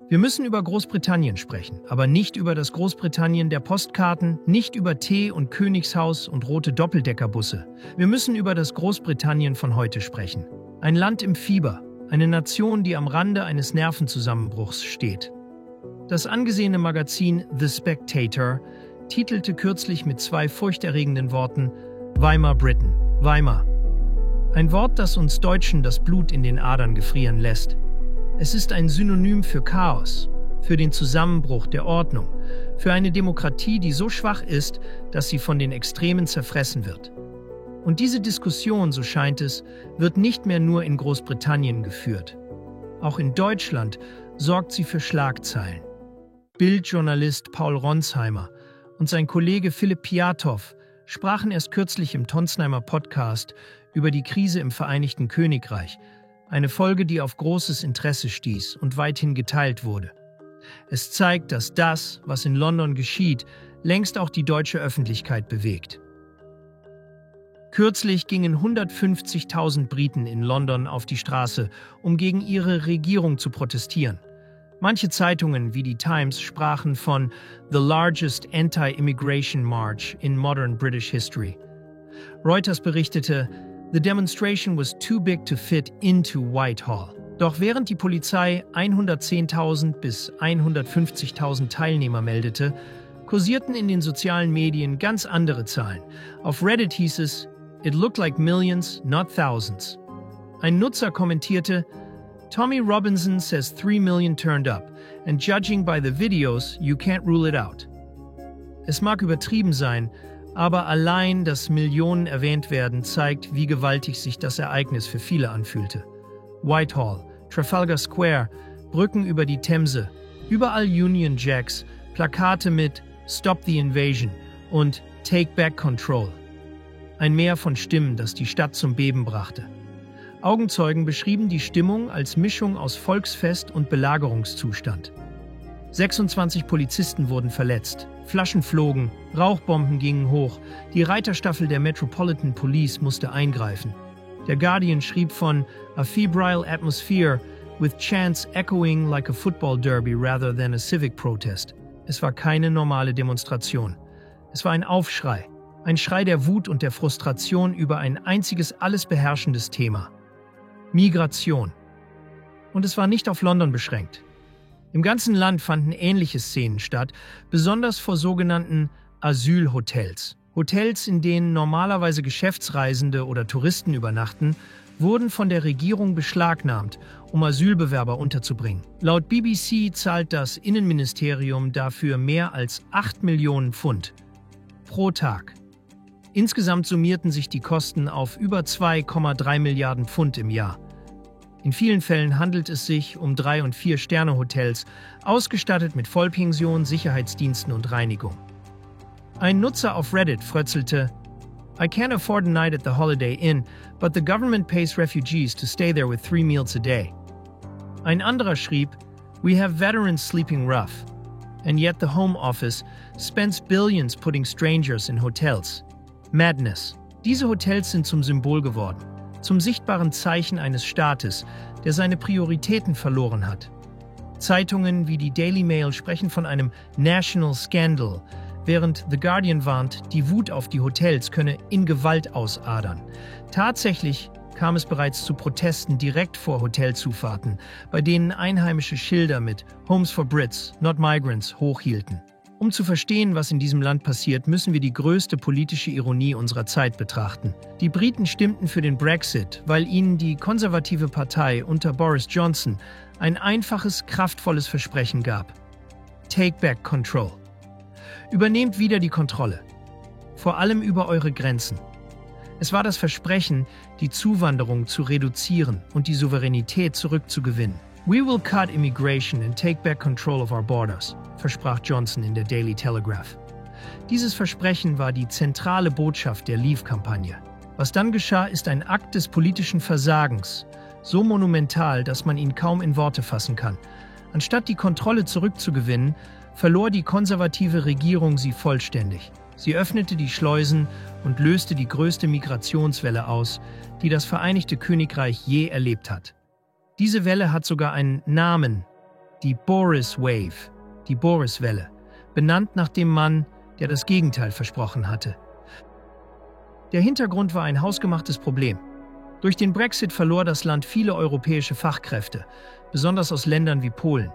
Wir müssen über Großbritannien sprechen, aber nicht über das Großbritannien der Postkarten, nicht über Tee und Königshaus und rote Doppeldeckerbusse. Wir müssen über das Großbritannien von heute sprechen. Ein Land im Fieber, eine Nation, die am Rande eines Nervenzusammenbruchs steht. Das angesehene Magazin The Spectator titelte kürzlich mit 2 furchterregenden Worten Weimar Britain, Weimar. Ein Wort, das uns Deutschen das Blut in den Adern gefrieren lässt. Es ist ein Synonym für Chaos, für den Zusammenbruch der Ordnung, für eine Demokratie, die so schwach ist, dass sie von den Extremen zerfressen wird. Und diese Diskussion, so scheint es, wird nicht mehr nur in Großbritannien geführt. Auch in Deutschland sorgt sie für Schlagzeilen. Bild-Journalist Paul Ronsheimer und sein Kollege Philipp Piatow sprachen erst kürzlich im Tonsheimer Podcast über die Krise im Vereinigten Königreich, eine Folge, die auf großes Interesse stieß und weithin geteilt wurde. Es zeigt, dass das, was in London geschieht, längst auch die deutsche Öffentlichkeit bewegt. Kürzlich gingen 150.000 Briten in London auf die Straße, um gegen ihre Regierung zu protestieren. Manche Zeitungen wie die Times sprachen von «the largest anti-immigration march in modern British history». Reuters berichtete, The demonstration was too big to fit into Whitehall. Doch während die Polizei 110.000 bis 150.000 Teilnehmer meldete, kursierten in den sozialen Medien ganz andere Zahlen. Auf Reddit hieß es, "It looked like millions, not thousands." Ein Nutzer kommentierte, "Tommy Robinson says 3 million turned up, and judging by the videos, you can't rule it out." Es mag übertrieben sein, aber allein, dass Millionen erwähnt werden, zeigt, wie gewaltig sich das Ereignis für viele anfühlte. Whitehall, Trafalgar Square, Brücken über die Themse, überall Union Jacks, Plakate mit "Stop the Invasion" und "Take Back Control". Ein Meer von Stimmen, das die Stadt zum Beben brachte. Augenzeugen beschrieben die Stimmung als Mischung aus Volksfest und Belagerungszustand. 26 Polizisten wurden verletzt, Flaschen flogen, Rauchbomben gingen hoch, die Reiterstaffel der Metropolitan Police musste eingreifen. Der Guardian schrieb von "a febrile atmosphere with chants echoing like a football derby rather than a civic protest". Es war keine normale Demonstration. Es war ein Aufschrei, ein Schrei der Wut und der Frustration über ein einziges alles beherrschendes Thema: Migration. Und es war nicht auf London beschränkt. Im ganzen Land fanden ähnliche Szenen statt, besonders vor sogenannten Asylhotels. Hotels, in denen normalerweise Geschäftsreisende oder Touristen übernachten, wurden von der Regierung beschlagnahmt, um Asylbewerber unterzubringen. Laut BBC zahlt das Innenministerium dafür mehr als 8 Millionen Pfund pro Tag. Insgesamt summierten sich die Kosten auf über 2,3 Milliarden Pfund im Jahr. In vielen Fällen handelt es sich um 3- und 4-Sterne-Hotels, ausgestattet mit Vollpension, Sicherheitsdiensten und Reinigung. Ein Nutzer auf Reddit frötzelte, "I can't afford a night at the Holiday Inn, but the government pays refugees to stay there with 3 meals a day." Ein anderer schrieb, "We have veterans sleeping rough, and yet the Home Office spends billions putting strangers in hotels. Madness." Diese Hotels sind zum Symbol geworden, zum sichtbaren Zeichen eines Staates, der seine Prioritäten verloren hat. Zeitungen wie die Daily Mail sprechen von einem National Scandal, während The Guardian warnt, die Wut auf die Hotels könne in Gewalt ausadern. Tatsächlich kam es bereits zu Protesten direkt vor Hotelzufahrten, bei denen Einheimische Schilder mit "Homes for Brits, not Migrants" hochhielten. Um zu verstehen, was in diesem Land passiert, müssen wir die größte politische Ironie unserer Zeit betrachten. Die Briten stimmten für den Brexit, weil ihnen die konservative Partei unter Boris Johnson ein einfaches, kraftvolles Versprechen gab: Take back control. Übernehmt wieder die Kontrolle. Vor allem über eure Grenzen. Es war das Versprechen, die Zuwanderung zu reduzieren und die Souveränität zurückzugewinnen. "We will cut immigration and take back control of our borders", versprach Johnson in der Daily Telegraph. Dieses Versprechen war die zentrale Botschaft der Leave-Kampagne. Was dann geschah, ist ein Akt des politischen Versagens, so monumental, dass man ihn kaum in Worte fassen kann. Anstatt die Kontrolle zurückzugewinnen, verlor die konservative Regierung sie vollständig. Sie öffnete die Schleusen und löste die größte Migrationswelle aus, die das Vereinigte Königreich je erlebt hat. Diese Welle hat sogar einen Namen: die Boris Wave, die Boris-Welle, benannt nach dem Mann, der das Gegenteil versprochen hatte. Der Hintergrund war ein hausgemachtes Problem. Durch den Brexit verlor das Land viele europäische Fachkräfte, besonders aus Ländern wie Polen.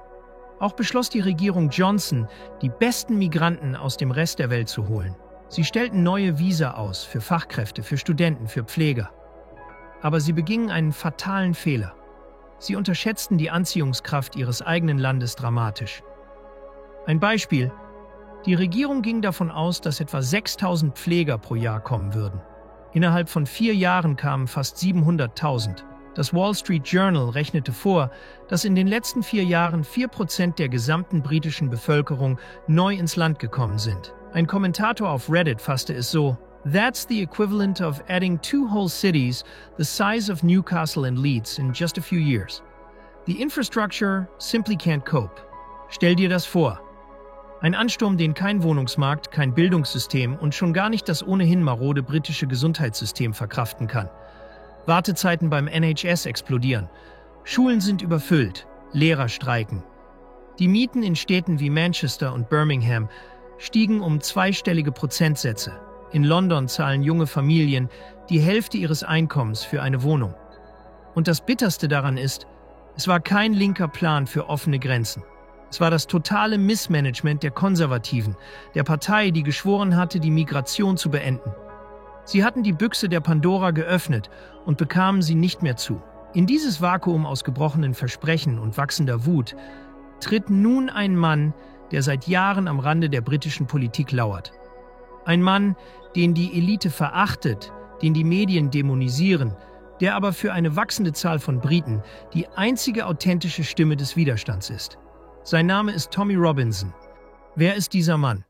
Auch beschloss die Regierung Johnson, die besten Migranten aus dem Rest der Welt zu holen. Sie stellten neue Visa aus für Fachkräfte, für Studenten, für Pfleger. Aber sie begingen einen fatalen Fehler. Sie unterschätzten die Anziehungskraft ihres eigenen Landes dramatisch. Ein Beispiel: Die Regierung ging davon aus, dass etwa 6.000 Pfleger pro Jahr kommen würden. Innerhalb von 4 Jahren kamen fast 700.000. Das Wall Street Journal rechnete vor, dass in den letzten 4 Jahren 4% der gesamten britischen Bevölkerung neu ins Land gekommen sind. Ein Kommentator auf Reddit fasste es so: "That's the equivalent of adding 2 whole cities the size of Newcastle and Leeds in just a few years. The infrastructure simply can't cope." Stell dir das vor. Ein Ansturm, den kein Wohnungsmarkt, kein Bildungssystem und schon gar nicht das ohnehin marode britische Gesundheitssystem verkraften kann. Wartezeiten beim NHS explodieren. Schulen sind überfüllt. Lehrer streiken. Die Mieten in Städten wie Manchester und Birmingham stiegen um 2-stellige Prozentsätze. In London zahlen junge Familien die Hälfte ihres Einkommens für eine Wohnung. Und das Bitterste daran ist, es war kein linker Plan für offene Grenzen. Es war das totale Missmanagement der Konservativen, der Partei, die geschworen hatte, die Migration zu beenden. Sie hatten die Büchse der Pandora geöffnet und bekamen sie nicht mehr zu. In dieses Vakuum aus gebrochenen Versprechen und wachsender Wut tritt nun ein Mann, der seit Jahren am Rande der britischen Politik lauert. Ein Mann, den die Elite verachtet, den die Medien dämonisieren, der aber für eine wachsende Zahl von Briten die einzige authentische Stimme des Widerstands ist. Sein Name ist Tommy Robinson. Wer ist dieser Mann?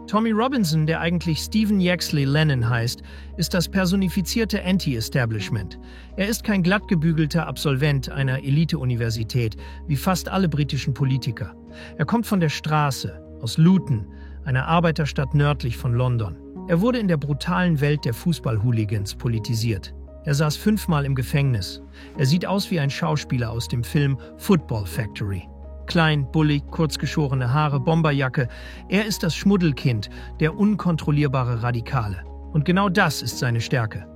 Tommy Robinson, der eigentlich Stephen Yaxley Lennon heißt, ist das personifizierte Anti-Establishment. Er ist kein glattgebügelter Absolvent einer Elite-Universität, wie fast alle britischen Politiker. Er kommt von der Straße, aus Luton, einer Arbeiterstadt nördlich von London. Er wurde in der brutalen Welt der Fußball-Hooligans politisiert. Er saß 5-mal im Gefängnis. Er sieht aus wie ein Schauspieler aus dem Film Football Factory. Klein, bullig, kurzgeschorene Haare, Bomberjacke. Er ist das Schmuddelkind, der unkontrollierbare Radikale. Und genau das ist seine Stärke.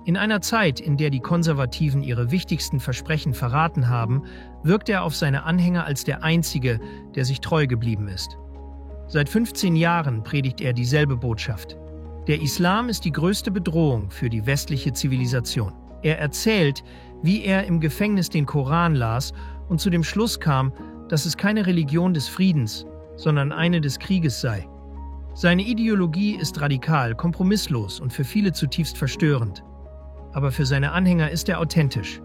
In einer Zeit, in der die Konservativen ihre wichtigsten Versprechen verraten haben, wirkt er auf seine Anhänger als der Einzige, der sich treu geblieben ist. Seit 15 Jahren predigt er dieselbe Botschaft. Der Islam ist die größte Bedrohung für die westliche Zivilisation. Er erzählt, wie er im Gefängnis den Koran las und zu dem Schluss kam, dass es keine Religion des Friedens, sondern eine des Krieges sei. Seine Ideologie ist radikal, kompromisslos und für viele zutiefst verstörend. Aber für seine Anhänger ist er authentisch.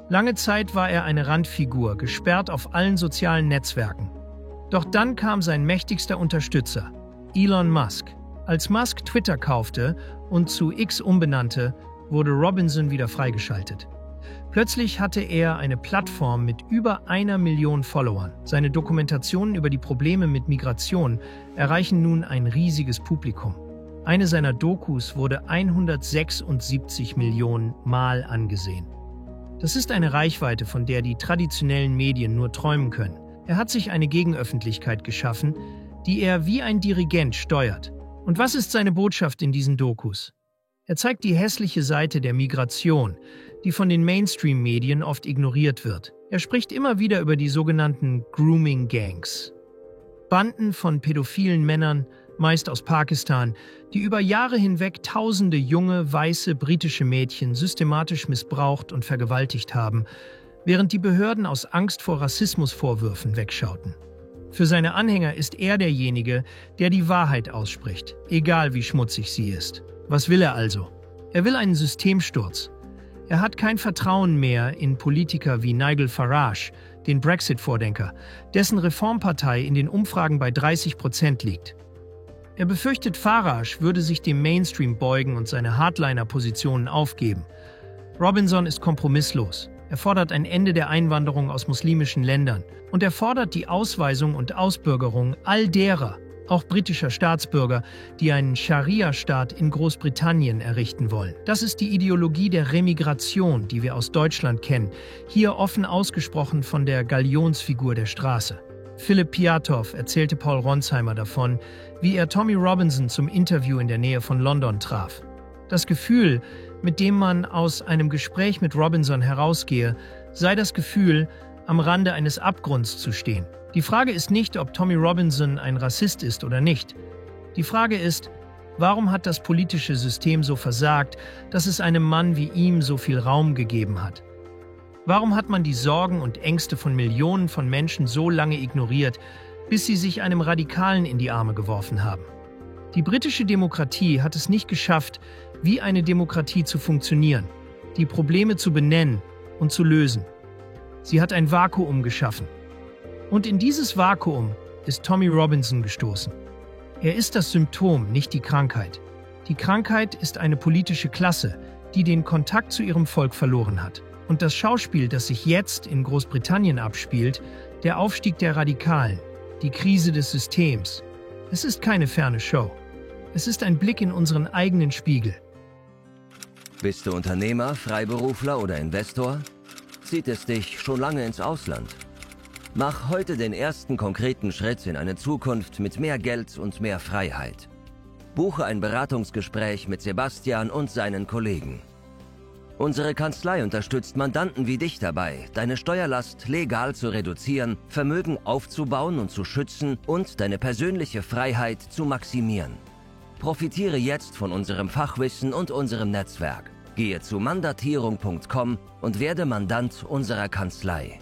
Lange Zeit war er eine Randfigur, gesperrt auf allen sozialen Netzwerken. Doch dann kam sein mächtigster Unterstützer, Elon Musk. Als Musk Twitter kaufte und zu X umbenannte, wurde Robinson wieder freigeschaltet. Plötzlich hatte er eine Plattform mit über 1 Million Followern. Seine Dokumentationen über die Probleme mit Migration erreichen nun ein riesiges Publikum. Eine seiner Dokus wurde 176 Millionen Mal angesehen. Das ist eine Reichweite, von der die traditionellen Medien nur träumen können. Er hat sich eine Gegenöffentlichkeit geschaffen, die er wie ein Dirigent steuert. Und was ist seine Botschaft in diesen Dokus? Er zeigt die hässliche Seite der Migration, die von den Mainstream-Medien oft ignoriert wird. Er spricht immer wieder über die sogenannten Grooming-Gangs. Banden von pädophilen Männern, meist aus Pakistan, die über Jahre hinweg tausende junge, weiße britische Mädchen systematisch missbraucht und vergewaltigt haben, während die Behörden aus Angst vor Rassismusvorwürfen wegschauten. Für seine Anhänger ist er derjenige, der die Wahrheit ausspricht, egal wie schmutzig sie ist. Was will er also? Er will einen Systemsturz. Er hat kein Vertrauen mehr in Politiker wie Nigel Farage, den Brexit-Vordenker, dessen Reformpartei in den Umfragen bei 30% liegt. Er befürchtet, Farage würde sich dem Mainstream beugen und seine Hardliner-Positionen aufgeben. Robinson ist kompromisslos. Er fordert ein Ende der Einwanderung aus muslimischen Ländern und er fordert die Ausweisung und Ausbürgerung all derer, auch britischer Staatsbürger, die einen Scharia-Staat in Großbritannien errichten wollen. Das ist die Ideologie der Remigration, die wir aus Deutschland kennen, hier offen ausgesprochen von der Galionsfigur der Straße. Philipp Piatow erzählte Paul Ronsheimer davon, wie er Tommy Robinson zum Interview in der Nähe von London traf. Das Gefühl, mit dem man aus einem Gespräch mit Robinson herausgehe, sei das Gefühl, am Rande eines Abgrunds zu stehen. Die Frage ist nicht, ob Tommy Robinson ein Rassist ist oder nicht. Die Frage ist, warum hat das politische System so versagt, dass es einem Mann wie ihm so viel Raum gegeben hat? Warum hat man die Sorgen und Ängste von Millionen von Menschen so lange ignoriert, bis sie sich einem Radikalen in die Arme geworfen haben? Die britische Demokratie hat es nicht geschafft, wie eine Demokratie zu funktionieren, die Probleme zu benennen und zu lösen. Sie hat ein Vakuum geschaffen. Und in dieses Vakuum ist Tommy Robinson gestoßen. Er ist das Symptom, nicht die Krankheit. Die Krankheit ist eine politische Klasse, die den Kontakt zu ihrem Volk verloren hat. Und das Schauspiel, das sich jetzt in Großbritannien abspielt, der Aufstieg der Radikalen, die Krise des Systems, es ist keine ferne Show. Es ist ein Blick in unseren eigenen Spiegel. Bist du Unternehmer, Freiberufler oder Investor? Zieht es dich schon lange ins Ausland? Mach heute den ersten konkreten Schritt in eine Zukunft mit mehr Geld und mehr Freiheit. Buche ein Beratungsgespräch mit Sebastian und seinen Kollegen. Unsere Kanzlei unterstützt Mandanten wie dich dabei, deine Steuerlast legal zu reduzieren, Vermögen aufzubauen und zu schützen und deine persönliche Freiheit zu maximieren. Profitiere jetzt von unserem Fachwissen und unserem Netzwerk. Gehe zu mandatierung.com und werde Mandant unserer Kanzlei.